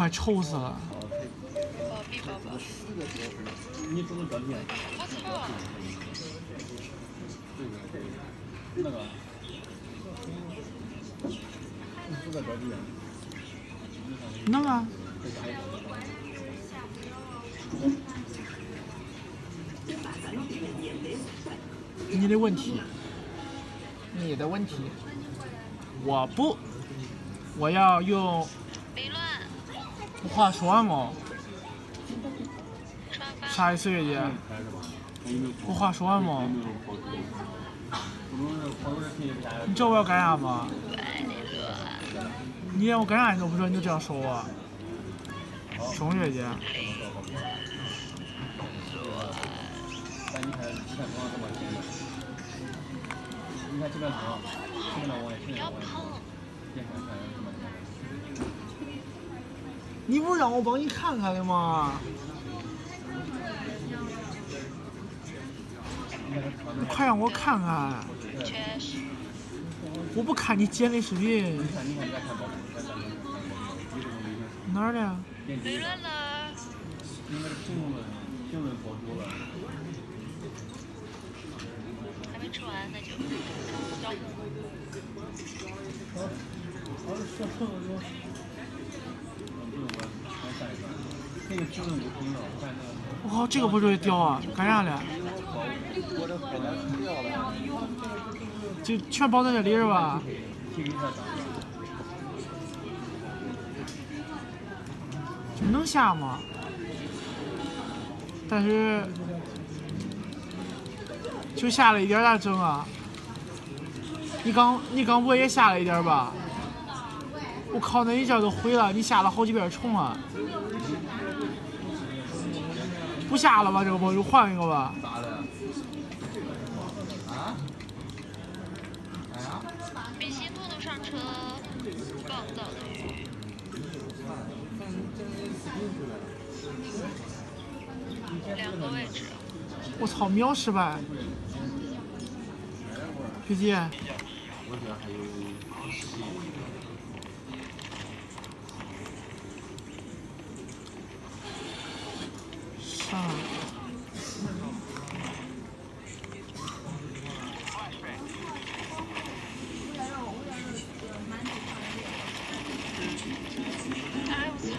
快臭死了。宝币宝宝。你怎么着急？我操！那个，你是在着急？能啊。你的问题，你的问题，我不，我要用。没乱。不话说完吗？穿翻。啥意思，月姐？不话说完吗？你知道我要干啥吗？你连我干啥你都不知道，你就这样说我？中月姐。你看这边床，这边我也是。不要碰。你不让我帮你看看的吗？你快让我看看！确实。我不看你剪的视频。哪儿的？没乱呢。还没吃完，那就招呼。我靠，这个不是掉啊？干啥了？就全包在这里是吧？这能下吗？但是就下了一点咋整啊？你刚不会也下了一点吧？我靠，那一下都毁了，你下了好几遍重了。不下了吧？这个不就换一个吧？比心兔兔上车，暴躁的鱼。2个位置。我操，秒失败！学姐。我觉得还有啥？哎我操！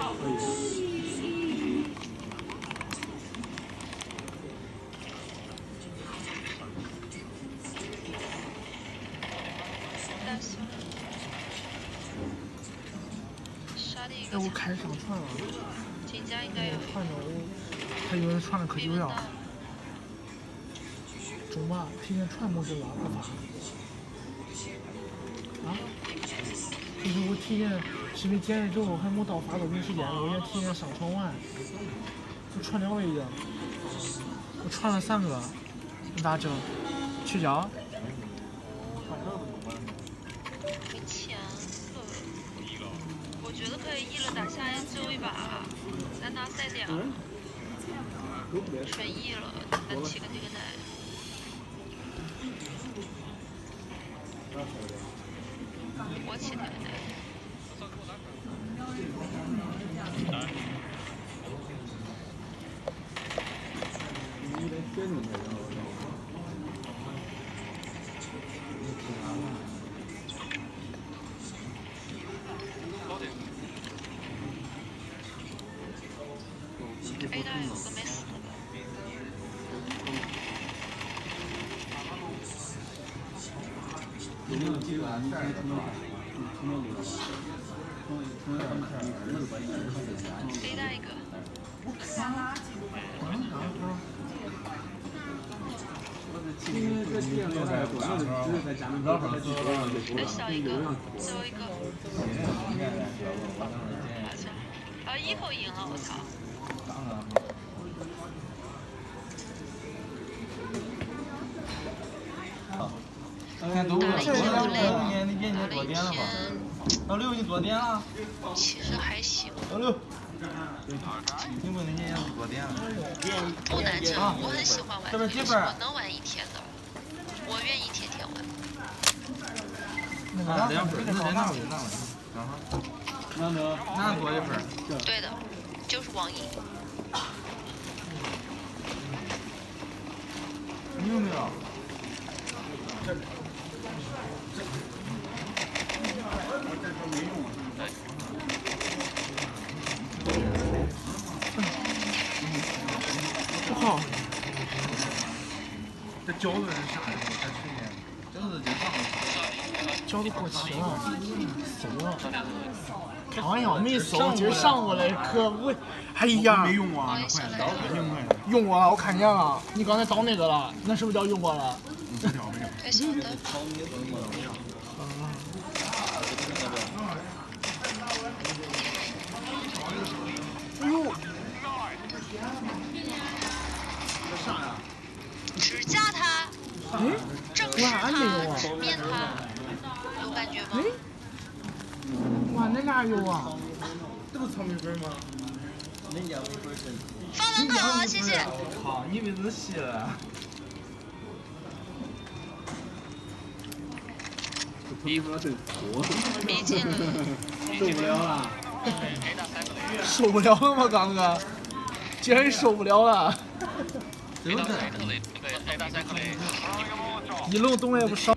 哎，我开始上船了。请假应该有。船着我，还以为船上可久了。中吧，提前船没事了，不发。啊？就是我提前视频剪了之后还没到发作品时间，我也提前上传完。我传了了已经，我传了3个，你咋整？取消？没钱了，我觉得可以1了打下研究一把，咱拿赛点，全1了，咱起个这个奶。我起这个奶。A 大有个没死的吧？A 大一个。再小一个，最后一个。好像，1口赢了，我操！看都了，你多点了吧？老六，你多点了？其实还行。老六，你问那些多点了？不难整，我很喜欢玩这个游戏，我能玩1天的，我愿意天天玩。2分，那在哪位？难得。哪多一份？对的，就是网易。你有没有？不好，这饺子是啥的？我才吃呢。饺子就上饺子过期了，馊了。开玩笑，没馊，今儿上过来可不。哎呀，没用啊，我也想来用过呀。用过了，我看见了。你刚才倒那个了，那是不是叫用过了？不叫不叫。对，晓得。哎呦，这啥呀？指甲它，哎，正视哇还没有啊它，直面它，有感觉吗？哎，哇，那哪有啊？这不草莓粉吗？放门口，谢谢。靠，你以为是稀了？皮肤真粗，毕竟受不了了。受不了了吗，刚哥？竟然受不了了！对不对？一路东也不少。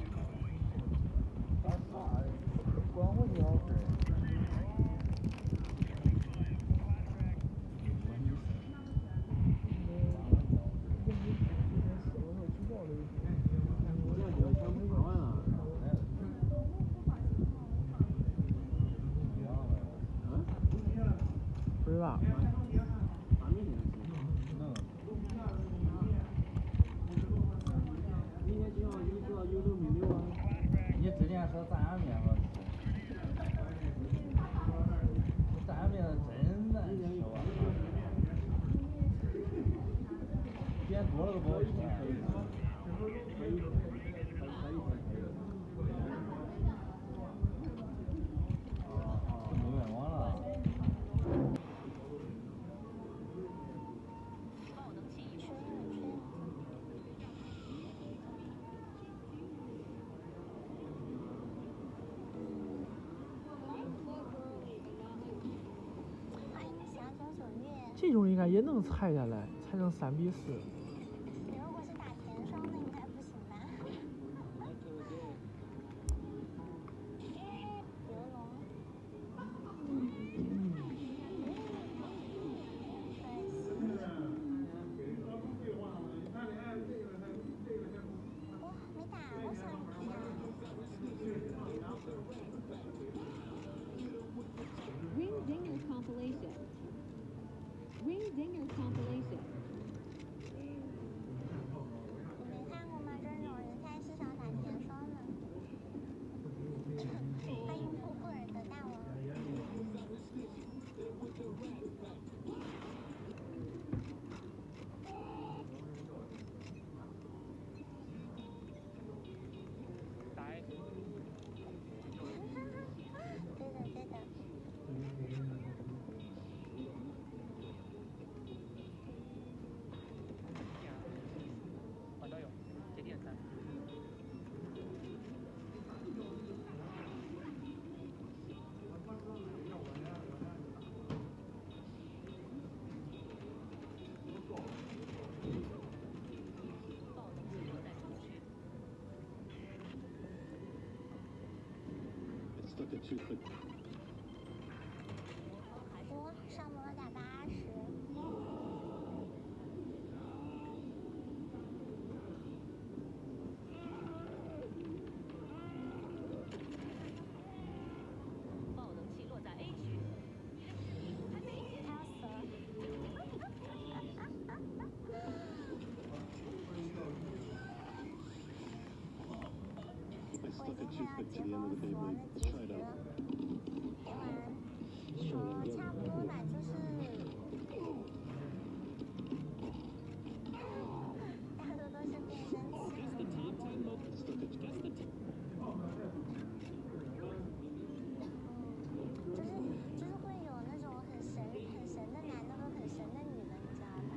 不知道。你之前说炸酱面好吃，炸酱面真难吃啊！点多了都不好吃。没愿望了。这种应该也能裁下来，裁成3:4。如果是打甜霜的，应该不行吧？游龙，哇，没打，我想你打。Ring Dinger compilation. Ring Dinger compilation. 你没看过吗？这种人菜市场打甜霜的，欢迎布尔的大王。对的对的。哇，上摩打80。爆能器落在 A 区。他要死了。我已经快要解封死亡的结局了。别玩，说差不多吧，就是大多都是变声器。就是会有那种很神的男的和很神的女的，你知道吧？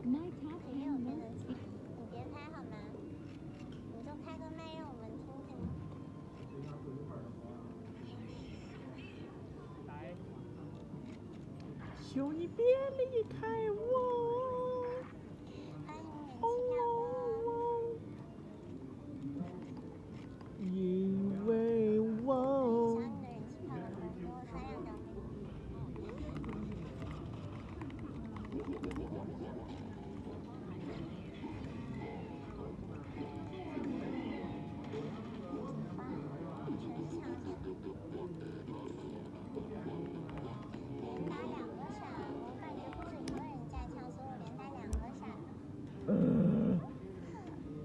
My top 也有 10 变声 most 器，你别拍好吗？你就开个麦让我们听听。求你别离开我。因为我。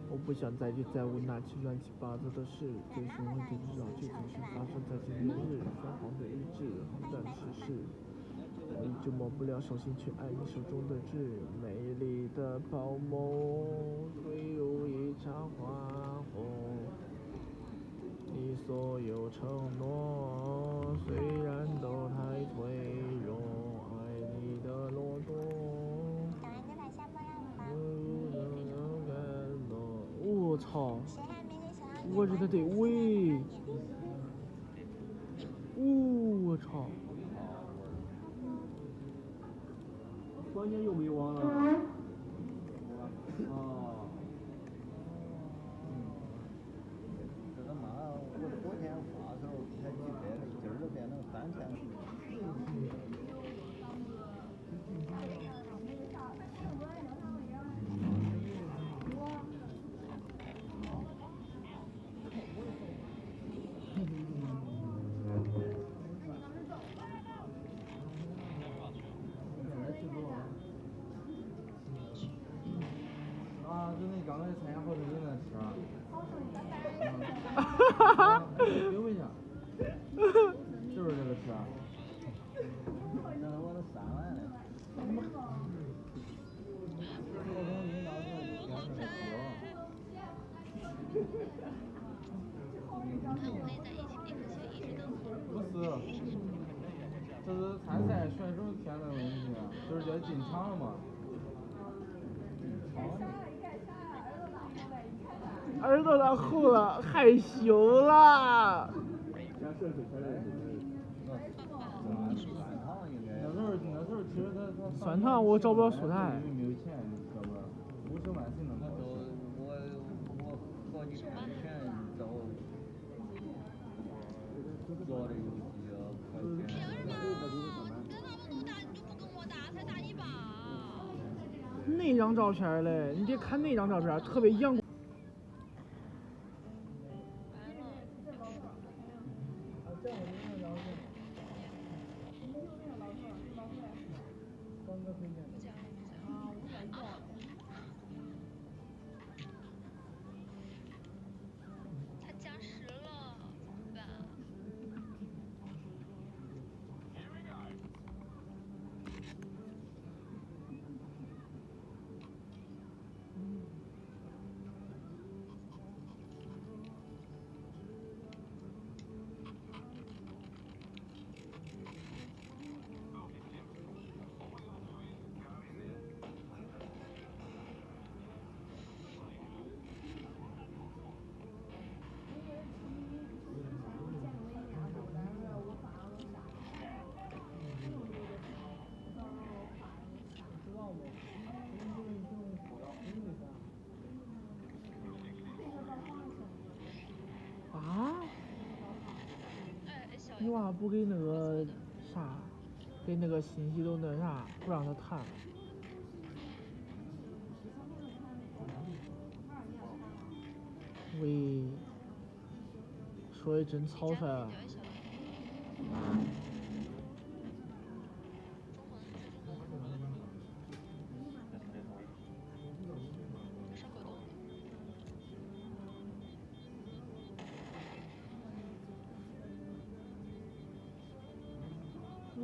我不想再去在乎那些乱七八糟的事，最凶狠就知道这件事发生在今天日，泛黄的日志，红淡世事。我依旧抹不了手心去爱你手中的痣，美丽的泡沫坠入一场花火。你所有承诺虽然都太脆弱，爱你的骆驼。我操！我真的得喂！我操！关键又没忘了。哦。这他妈，我昨天发的时候才100了，今儿就变成3000了。啊，就那刚才参加好声音那吃啊。丢回去。是不是这个吃啊？那我都3万了。好声音当时就变成不是，这是参赛选手填的问题，就是叫进场了嘛。耳朵拉后了，害羞啦。那时候其实他酸汤我找不了素材。因为没有钱，你知道吧？50万谁能搞？我好几天前找做的游戏啊，快钱。那张照片嘞，你得看那张照片，特别阳光。他加时了，怎么办？啊？你娃不给那个啥，给那个信息都那啥，不让他谈。喂，说的真草率啊！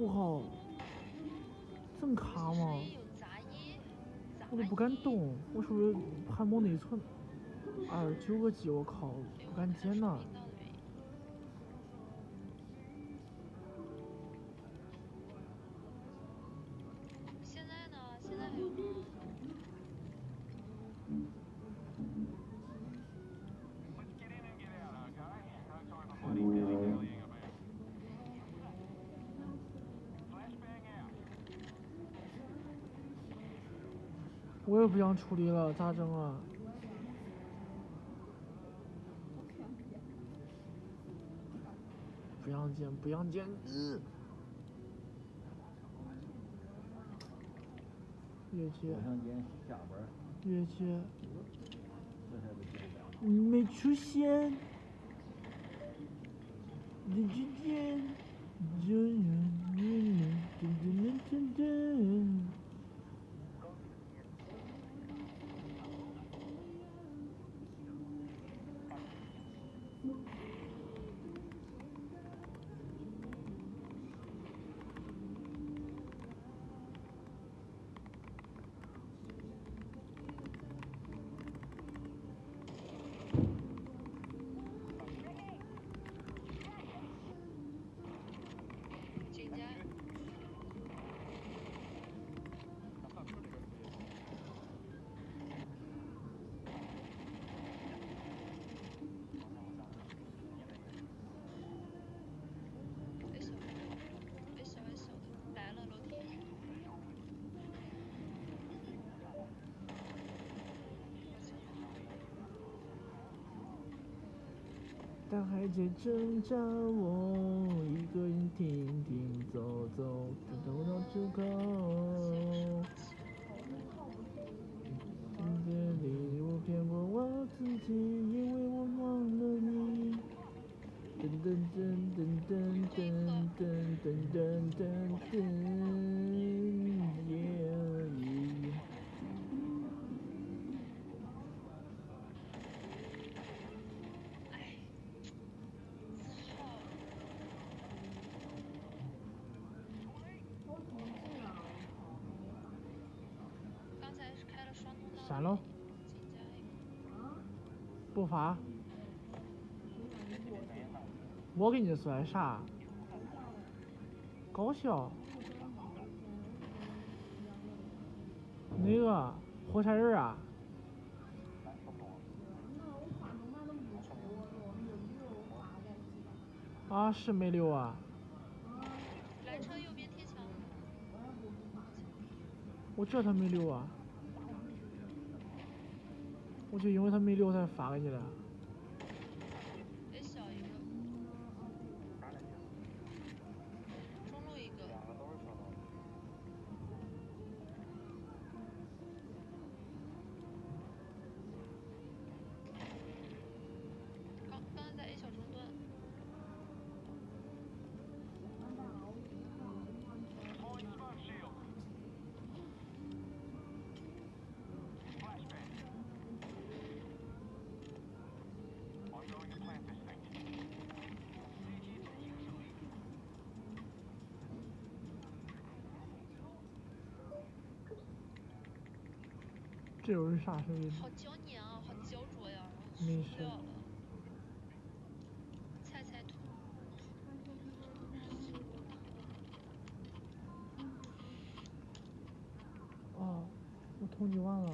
我靠，这么卡吗？我都不敢动，我是不是还没内存？29个 G， 我靠，不敢捡呐。现在呢？现在还有吗？我也不想处理了，咋整啊？不想剪，不想剪。越接我想见下班，越接，这才是简单。你没出现，你之间，进家。别小的，来了楼梯。大海在挣扎，我一个人停停走走，直到到出口。在这里我骗过我自己，因为我忘了你。噔噔噔噔噔噔噔噔噔噔，yeah。刚才是开了双通道。闪喽！进家一个。不罚。我给你算啥？高效。那个火柴人啊。啊，是没溜啊。来车右边贴墙。我知道他没溜啊。我就因为他没溜才发给你的。别小一个。中路一个。刚才在 A 小中段。这又是啥声音？好娇黏啊，好焦灼呀，没事。受不了了。菜图。哦，我统计完了。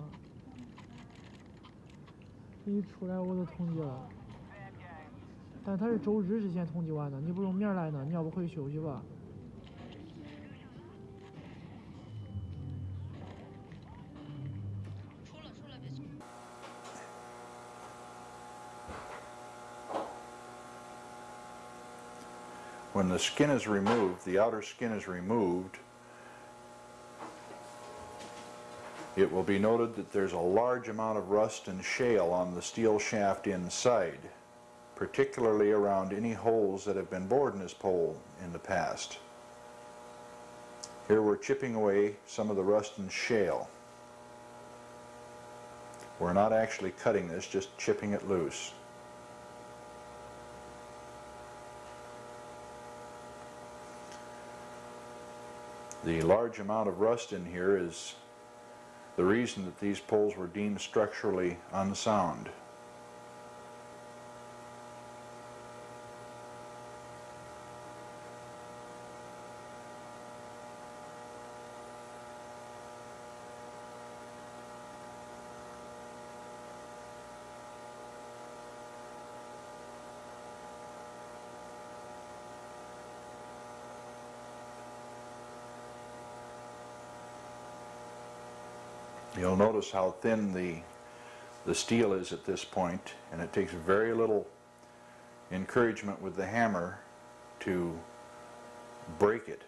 一出来我就统计了。但他是周日之前统计完的，你不用明儿来呢，你要不回去休息吧。出了别去。When the skin is removed, the outer skin is removed, it will be noted that there's a large amount of rust and shale on the steel shaft inside, particularly around any holes that have been bored in this pole in the past. Here we're chipping away some of the rust and shale. We're not actually cutting this, just chipping it loose. The large amount of rust in here is the reason that these poles were deemed structurally unsound. You'll notice how thin the steel is at this point, and it takes very little encouragement with the hammer to break it.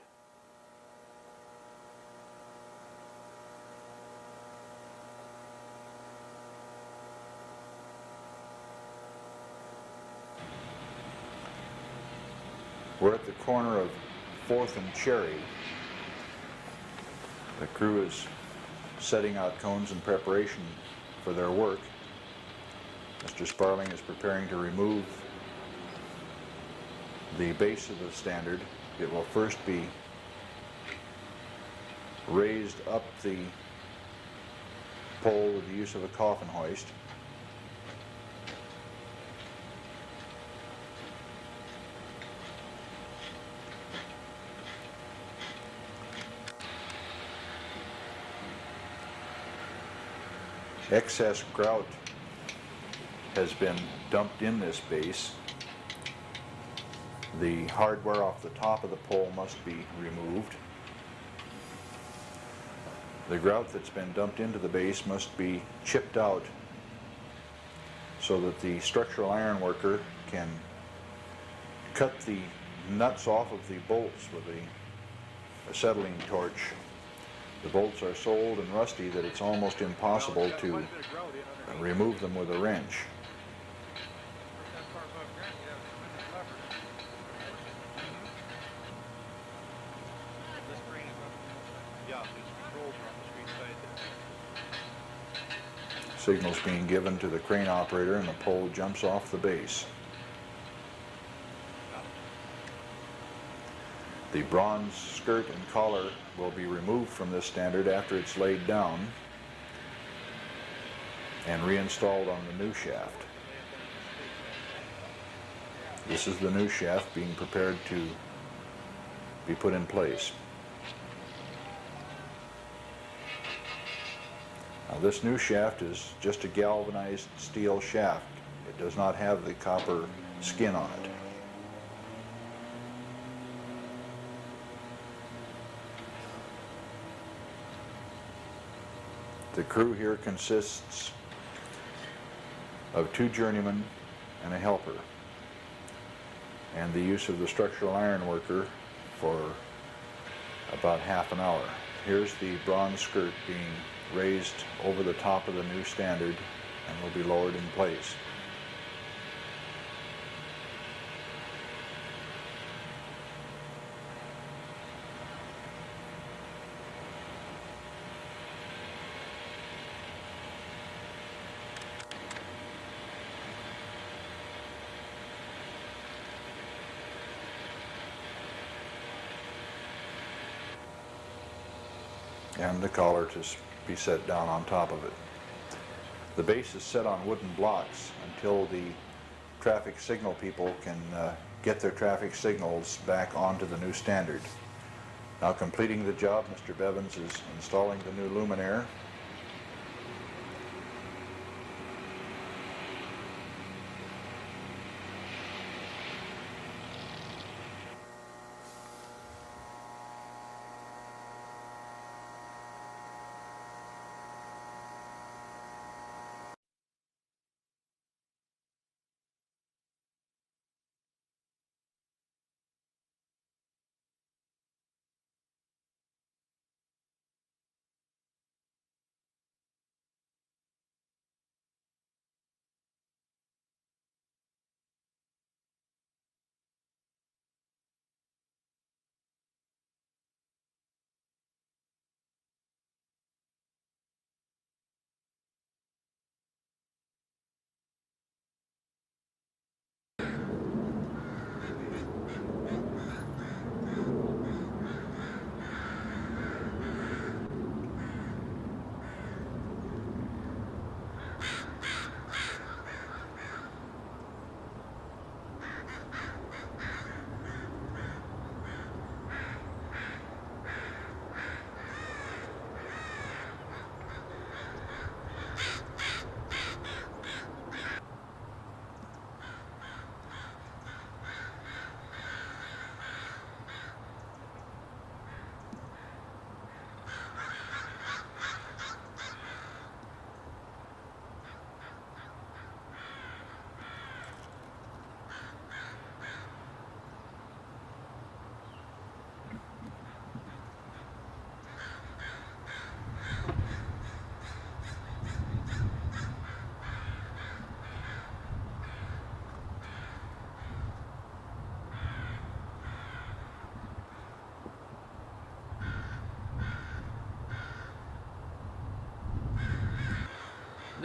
We're at the corner of 4th and Cherry. The crew is setting out cones in preparation for their work. Mr. Sparling is preparing to remove the base of the standard. It will first be raised up the pole with the use of a coffin hoist. Excess grout has been dumped in this base. The hardware off the top of the pole must be removed. The grout that's been dumped into the base must be chipped out so that the structural iron worker can cut the nuts off of the bolts with a acetylene torch. The bolts are so old and rusty that it's almost impossible to remove them with a wrench. Signals being given to the crane operator and the pole jumps off the base. The bronze skirt and collar will be removed from this standard after it's laid down and reinstalled on the new shaft. This is the new shaft being prepared to be put in place. Now this new shaft is just a galvanized steel shaft. It does not have the copper skin on it. The crew here consists of 2 journeymen and a helper, and the use of the structural iron worker for about half an hour. Here's the bronze skirt being raised over the top of the new standard and will be lowered in place. And the collar to be set down on top of it. The base is set on wooden blocks until the traffic signal people can get their traffic signals back onto the new standard. Now completing the job, Mr. Bevins is installing the new luminaire.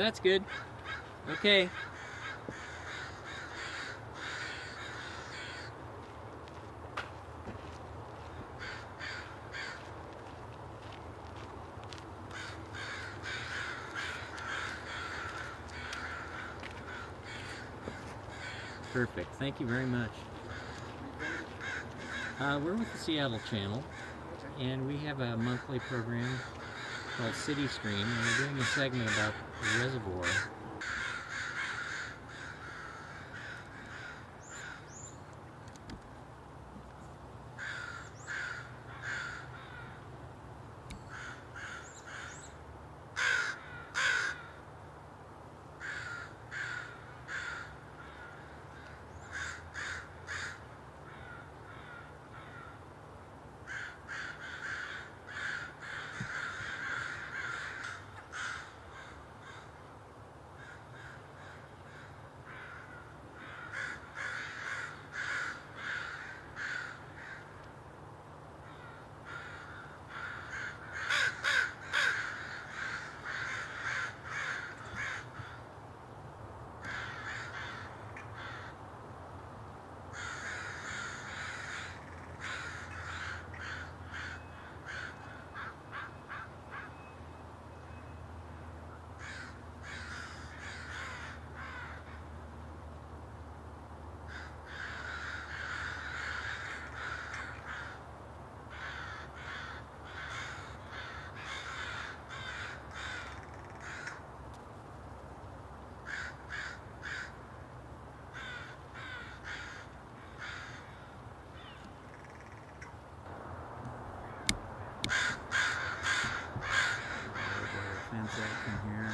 that's good. Okay. Perfect. Thank you very much. We're with the Seattle Channel, and we have a monthly program called City Stream, and we're doing a segment about the reservoir. Fence out from here.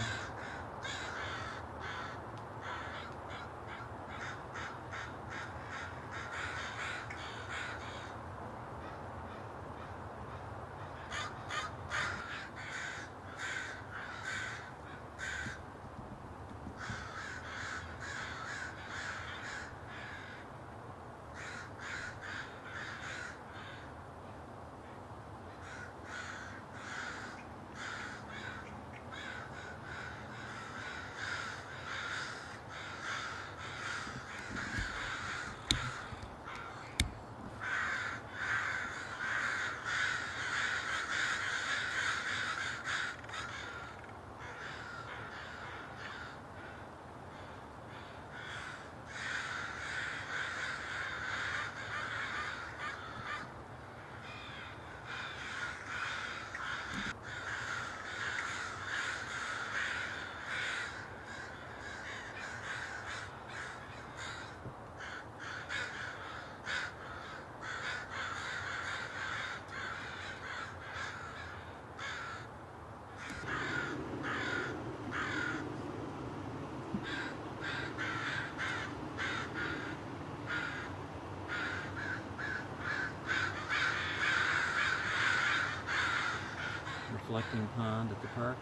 Reflecting pond at the park.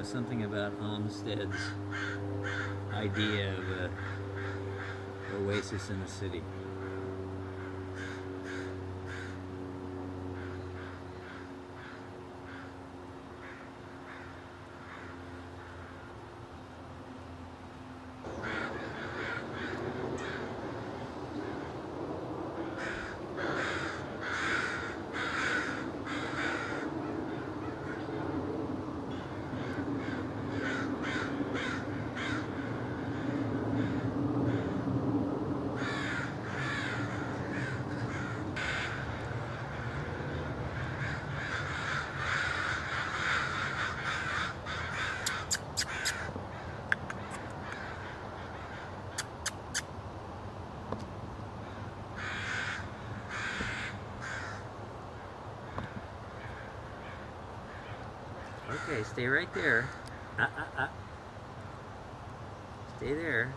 something about Olmsted's idea of a oasis in the city. Okay, stay right there. Stay there.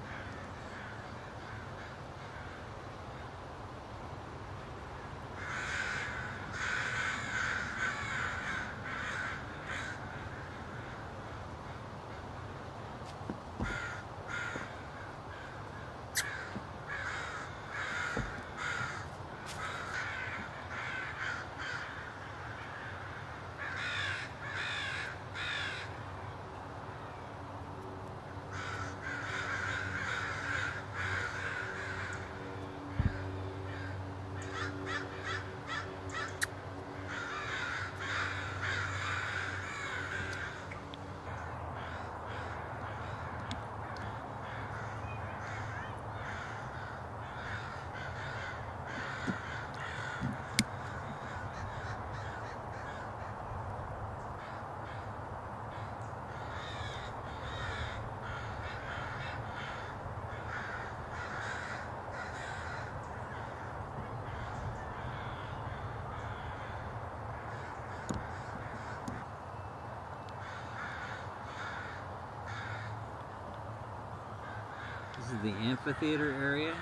This is the amphitheater area.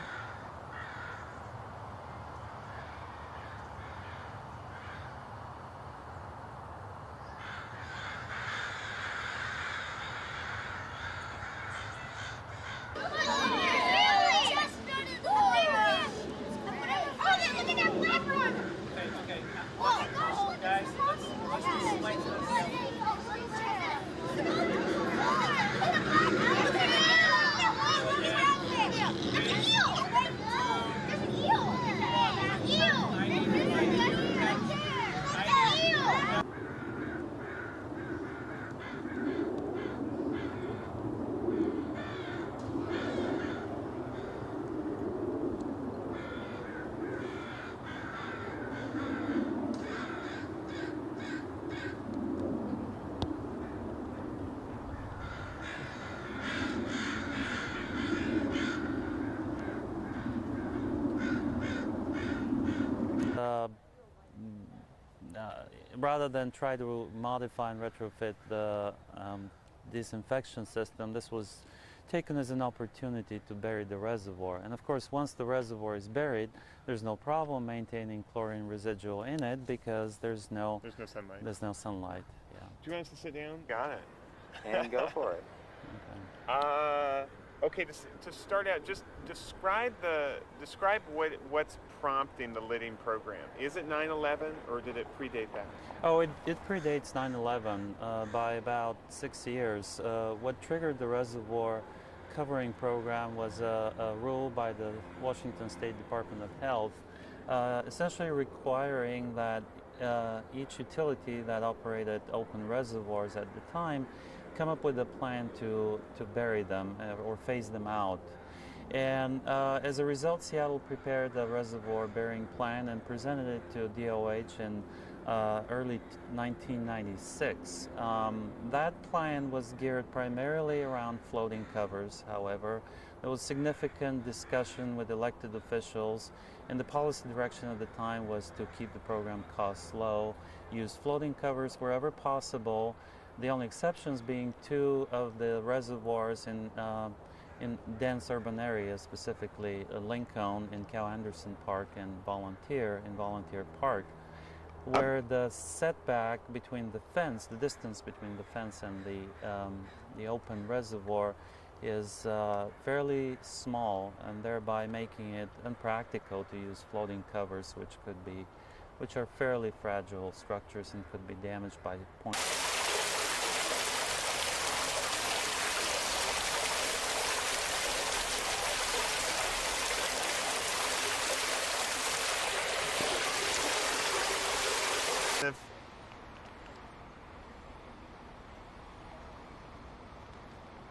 Rather than try to modify and retrofit the disinfection system, this was taken as an opportunity to bury the reservoir. And of course, once the reservoir is buried, there's no problem maintaining chlorine residual in it because there's no sunlight. There's no sunlight. Yeah. Do you want us to sit down? Got it. And go for it. Okay, to start out, just describe what's prompting the lidding program. Is it 9/11 or did it predate that? Oh, it predates 9/11 by about 6 years. What triggered the reservoir covering program was a rule by the Washington State Department of Health, essentially requiring that each utility that operated open reservoirs at the time come up with a plan to bury them or phase them out. And as a result, Seattle prepared a reservoir burying plan and presented it to DOH in early 1996. That plan was geared primarily around floating covers. However, there was significant discussion with elected officials, and the policy direction at the time was to keep the program costs low, use floating covers wherever possible, the only exceptions being 2 of the reservoirs in dense urban areas, specifically Lincoln in Cal Anderson Park and Volunteer in Volunteer Park. where the setback between the fence, the distance between the fence and the open reservoir is fairly small, and thereby making it impractical to use floating covers, which are fairly fragile structures and could be damaged by point.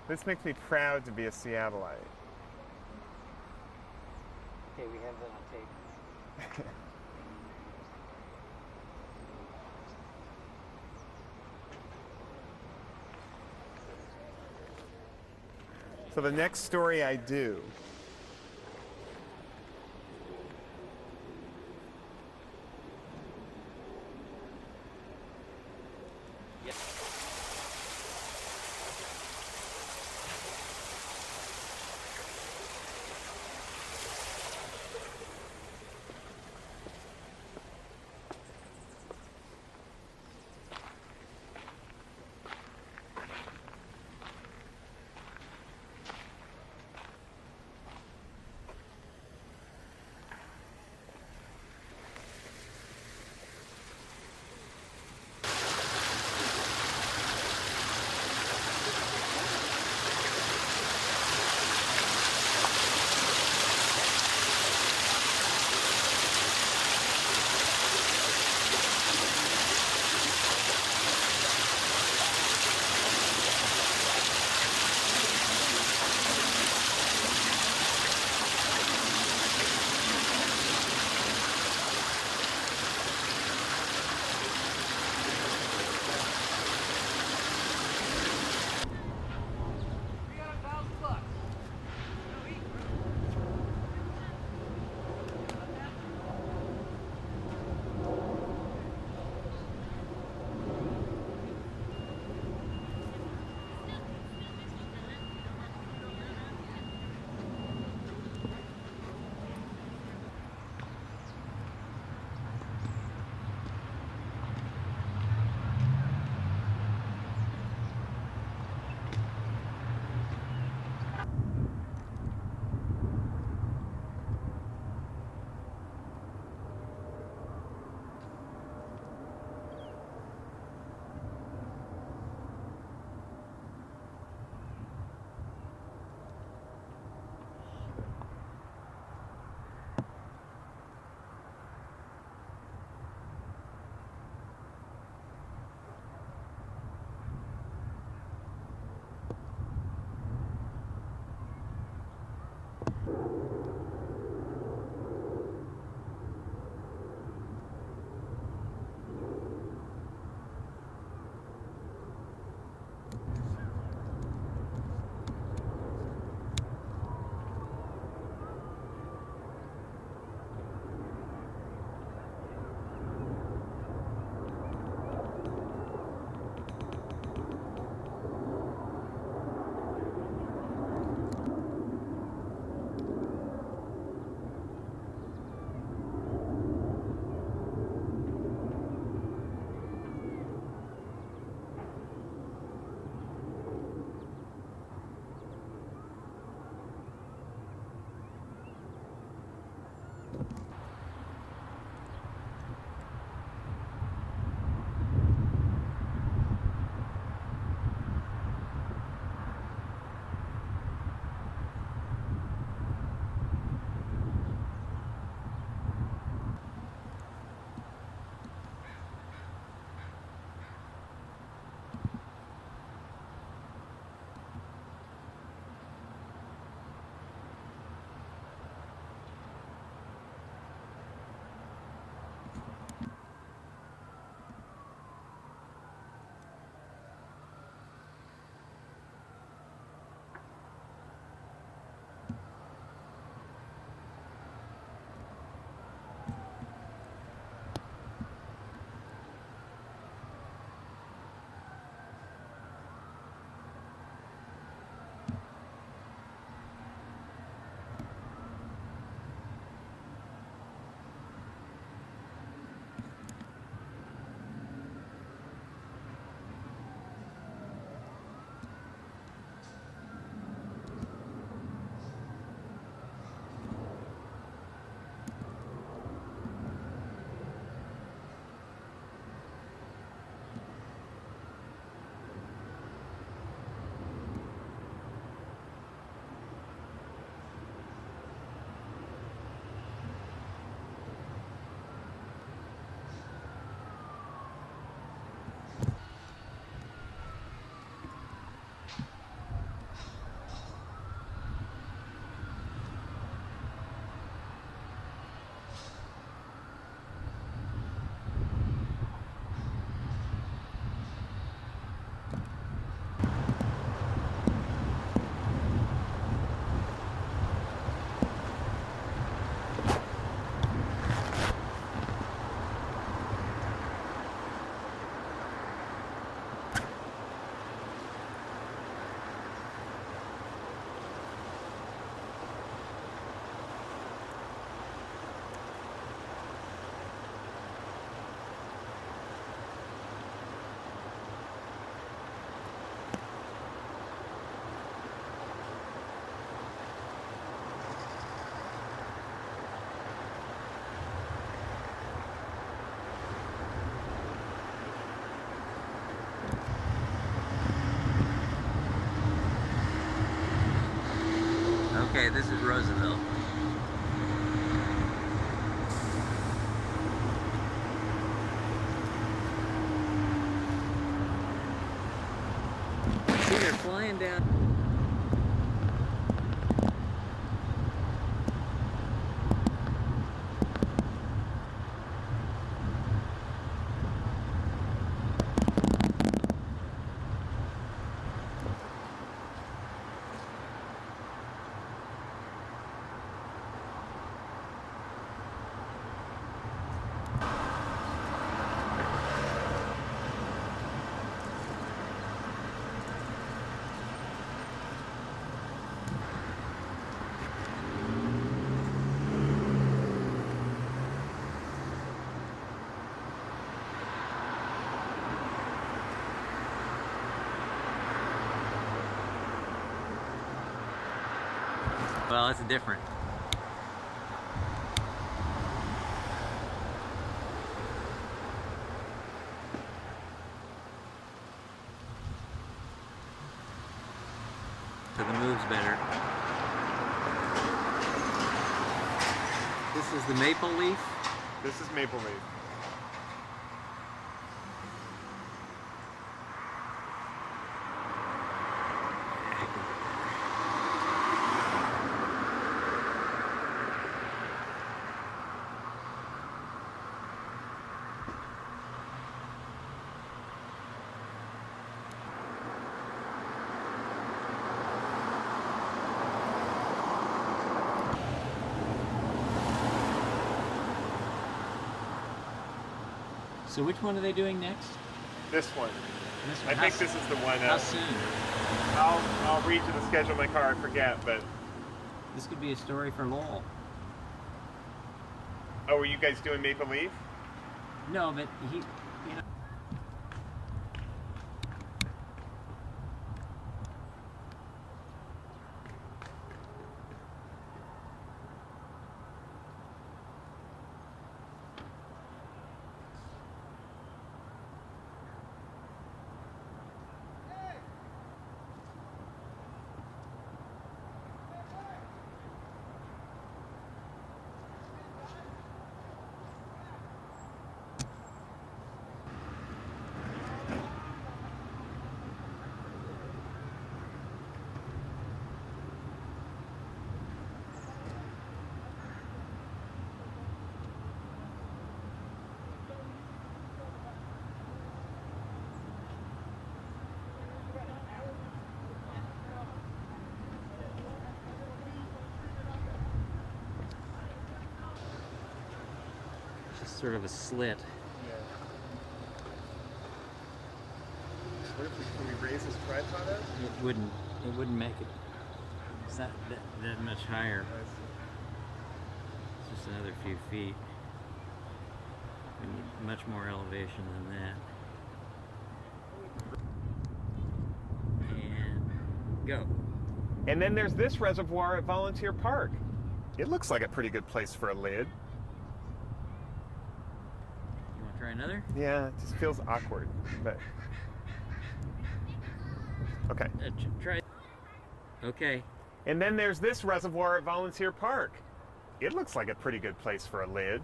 This makes me proud to be a Seattleite. Okay, we have that on tape. So the next story I do flying down. Well, it's different. So the move's better. This is the Maple Leaf. This is Maple Leaf. So which one are they doing next? This one. This I think this is the one. How soon? I'll read you the schedule in my car. I forget, but This could be a story for Lowell. oh, were you guys doing Maple Leaf? No, but he, you know. Just sort of a slit. What if can we raise this tripod up? It wouldn't make it. It's not that much higher. It's just another few feet. We need much more elevation than that. And go. And then there's this reservoir at Volunteer Park. It looks like a pretty good place for a lid. You want to try another? Yeah, it just feels awkward, but okay. Try. Okay. And then there's this reservoir at Volunteer Park. It looks like a pretty good place for a lid.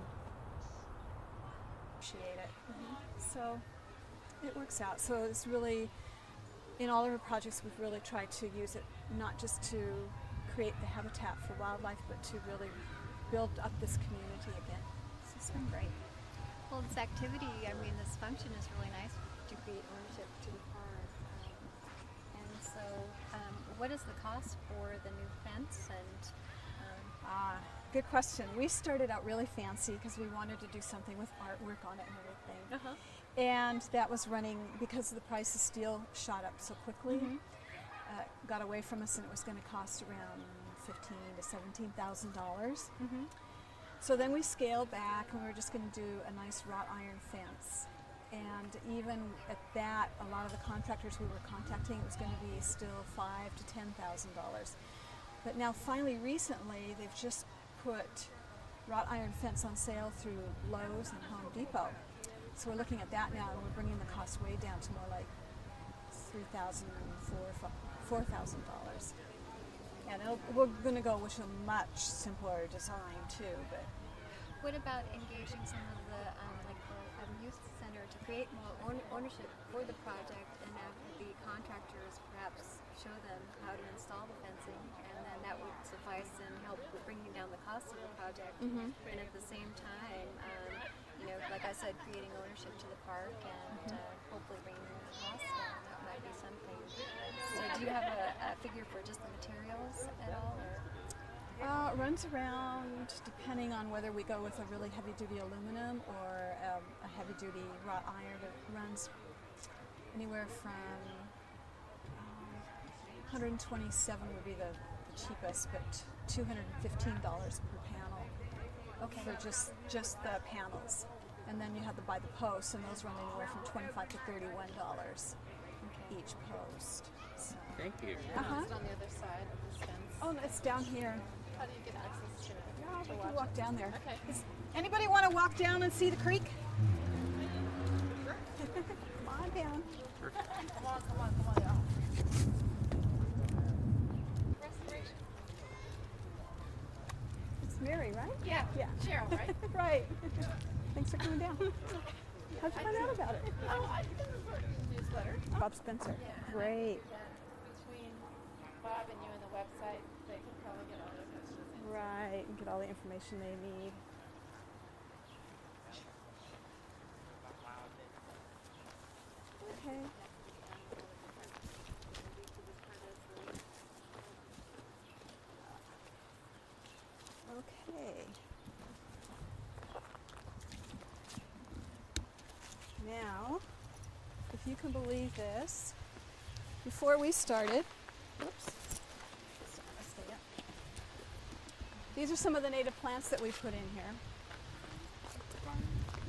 Appreciate it. So it works out. So it's really, in all of our projects, we've really tried to use it not just to create the habitat for wildlife, but to really build up this community again. So it's been great. Well, this activity, I mean, this function is really nice to create ownership to the park. And so, what is the cost for the new fence? And good question. We started out really fancy because we wanted to do something with artwork on it and everything. And that was running, because the price of steel shot up so quickly, got away from us, and it was going to cost around $15,000 to $17,000. So then we scaled back, and we were just going to do a nice wrought iron fence. And even at that, a lot of the contractors we were contacting, it was going to be still $5,000 to $10,000. But now finally, recently, they've just put wrought iron fence on sale through Lowe's and Home Depot. So we're looking at that now, and we're bringing the cost way down to more like $3,000 or $4,000. And we're going to go with a much simpler design too. But What about engaging some of the like the youth center to create more ownership for the project, and have the contractors perhaps show them how to install the fencing, and then that would suffice and help with bringing down the cost of the project. And at the same time, you know, like I said, creating ownership to the park and hopefully bringing the cost down. That might be something. So do you have a figure for just the materials at all? Or? It runs around, depending on whether we go with a really heavy-duty aluminum or a heavy-duty wrought iron. It runs anywhere from 127 would be the cheapest, but $215 per panel for just the panels. And then you have to buy the posts, and those run anywhere from $25 to $31 each post. So. Thank you. It's on the other side of this fence. Oh, it's down here. How do you get access to it? Yeah, we can walk down there. Okay. Anybody want to walk down and see the creek? Come on down. Come on down. Restoration. It's Mary, right? Yeah. Cheryl, right? Right. Thanks for coming down. How'd you find out about it? Oh, I did the newsletter. Bob Spencer. Yeah. Great. Between Bob and you and the website, they can probably get all their messages. Right, and get all the information they need. Okay. Okay. Now, if you can believe this, before we started, oops, stay up. These are some of the native plants that we put in here.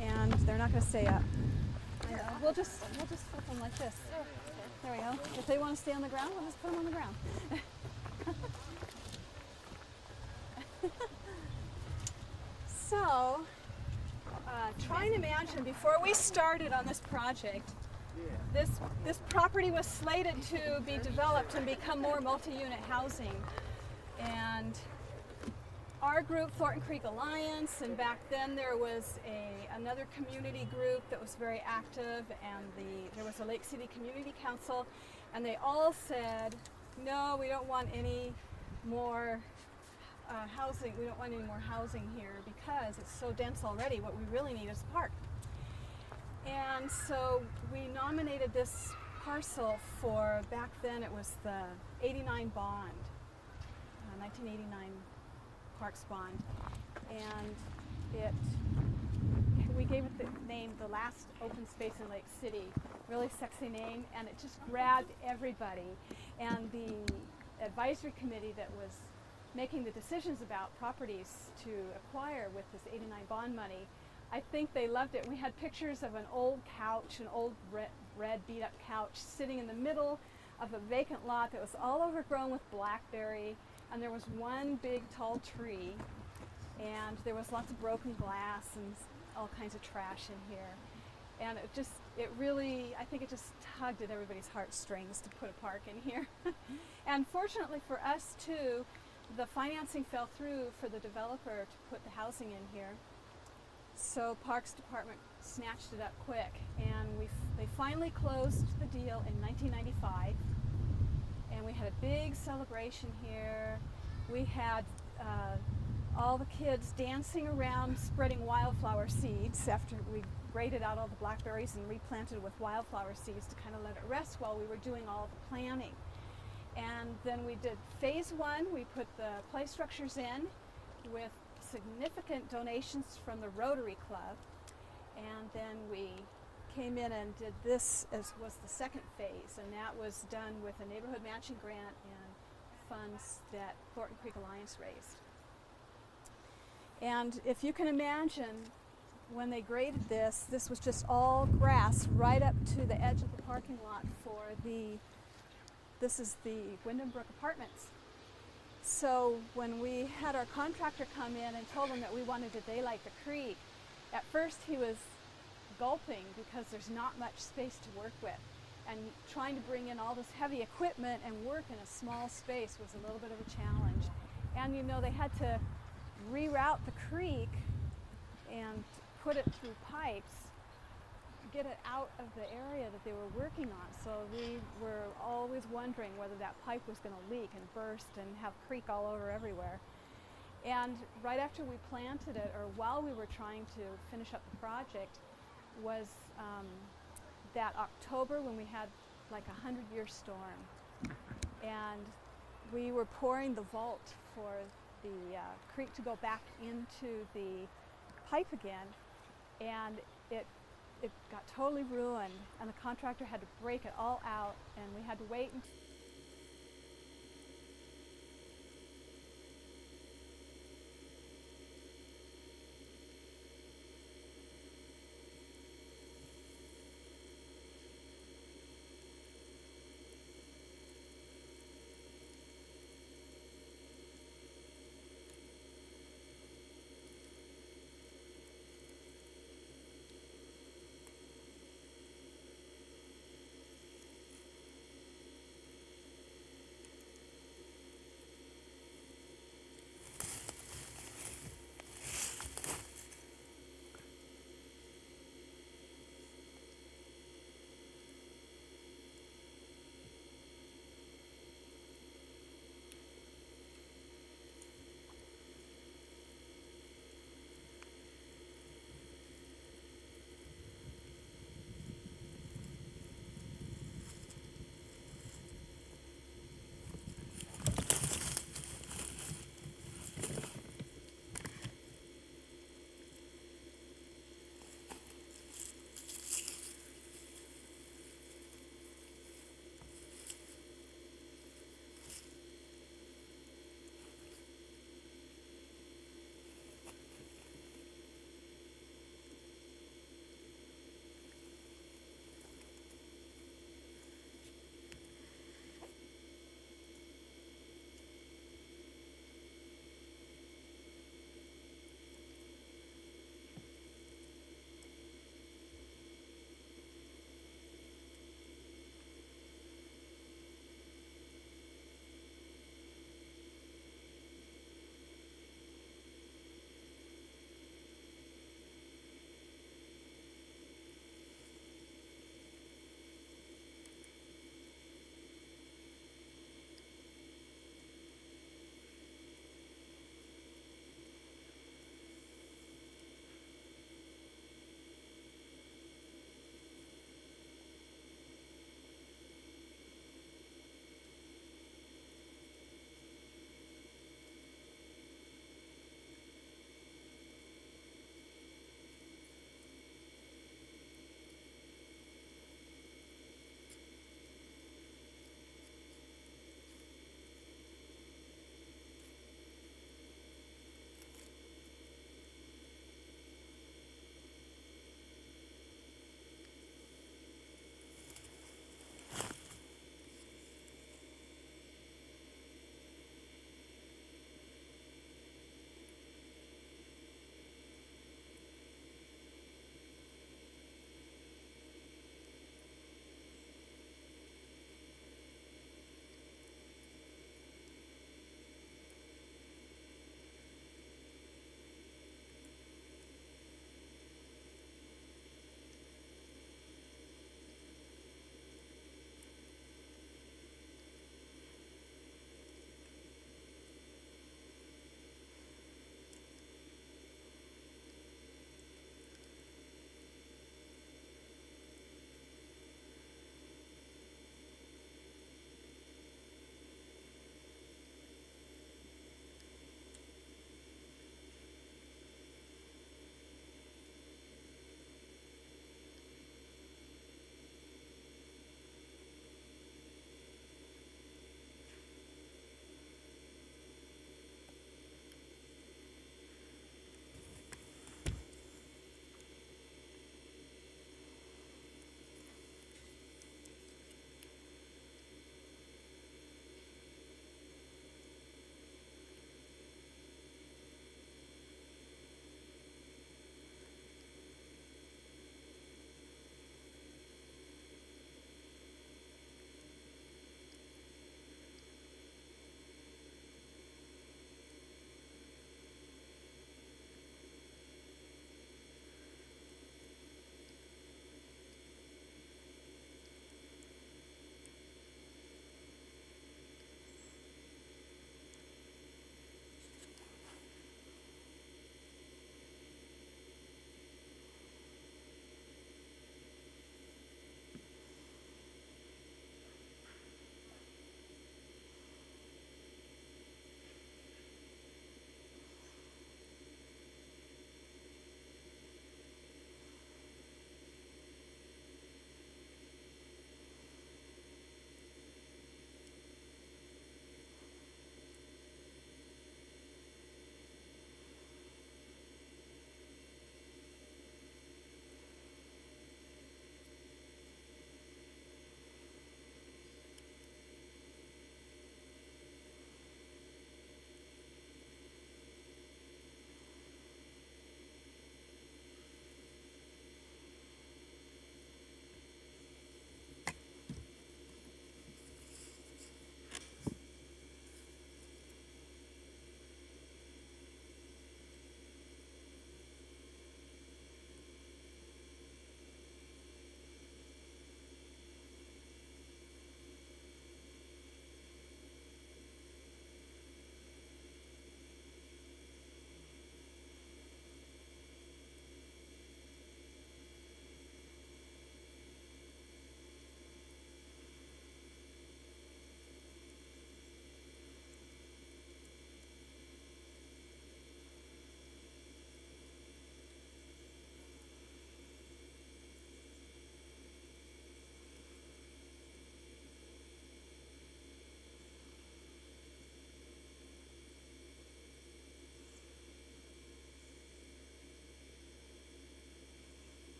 And they're not going to stay up. We'll just flip them like this. There we go. If they want to stay on the ground, we'll just put them on the ground. So, try and imagine, before we started on this project, this property was slated to be developed and become more multi-unit housing. And our group, Thornton Creek Alliance, and back then there was another community group that was very active, and there was a Lake City Community Council, and they all said, no, we don't want any more housing. We don't want any more housing here because it's so dense already. What we really need is a park. And so we nominated this parcel for, back then it was the 89 bond, 1989 Parks bond, and we gave it the name, the last open space in Lake City, really sexy name, and it just grabbed everybody. And the advisory committee that was making the decisions about properties to acquire with this 89 bond money, I think they loved it. We had pictures of an old couch, an old red beat up couch sitting in the middle of a vacant lot that was all overgrown with blackberry, and there was one big tall tree, and there was lots of broken glass and all kinds of trash in here. And it really, I think it just tugged at everybody's heartstrings to put a park in here. And fortunately for us too, the financing fell through for the developer to put the housing in here. So Parks Department snatched it up quick, and they finally closed the deal in 1995. And we had a big celebration here. We had all the kids dancing around spreading wildflower seeds after we graded out all the blackberries and replanted with wildflower seeds to kind of let it rest while we were doing all the planning. And then we did phase one. We put the play structures in with significant donations from the Rotary Club. And then we came in and did this as was the second phase, and that was done with a neighborhood matching grant and funds that Thornton Creek Alliance raised. And if you can imagine, when they graded this was just all grass right up to the edge of the parking lot for this is the Wyndham Brook Apartments. So when we had our contractor come in and told him that we wanted to daylight the creek, at first he was gulping because there's not much space to work with. And trying to bring in all this heavy equipment and work in a small space was a little bit of a challenge. And you know, they had to reroute the creek put it through pipes, get it out of the area that they were working on. So we were always wondering whether that pipe was going to leak and burst and have creek all over everywhere. And right after we planted it, or while we were trying to finish up the project, was that October when we had like a 100-year storm. And we were pouring the vault for the creek to go back into the pipe again, and it got totally ruined, and the contractor had to break it all out, and we had to wait until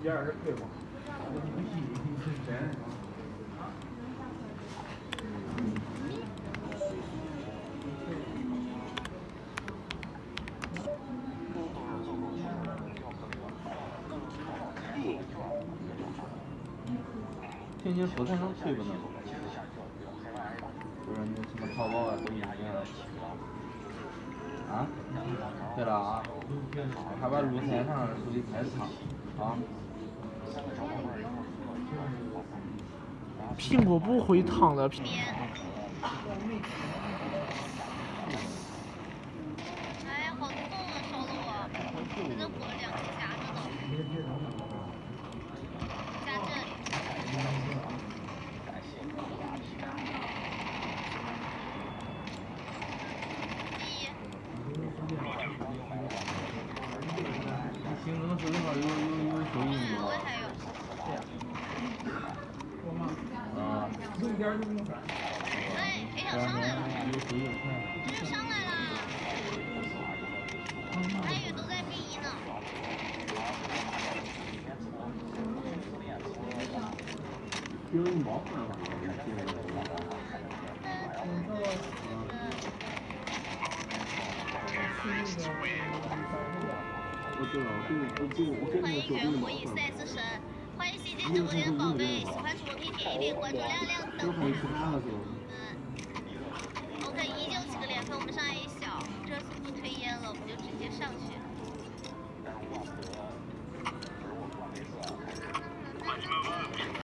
120可以吗？天津福泰能退不能？就是你什么淘宝啊、抖音啊。啊？对了啊，还把露台上手机太长啊。苹果不会烫的。哎，好痛啊，烧了我！真的火2个夹着的，夹这里。形容手机号有手印吗？我还有。啊。哎，谁想上来了？这就上来了。参与都在B1呢。有你毛病吧？欢迎元火一赛之神，欢迎西街直播间的宝贝，喜欢主播可以点一点关注，亮亮等。OK，依旧几个连分，我们上 A 小，这次不推烟了，我们就直接上去。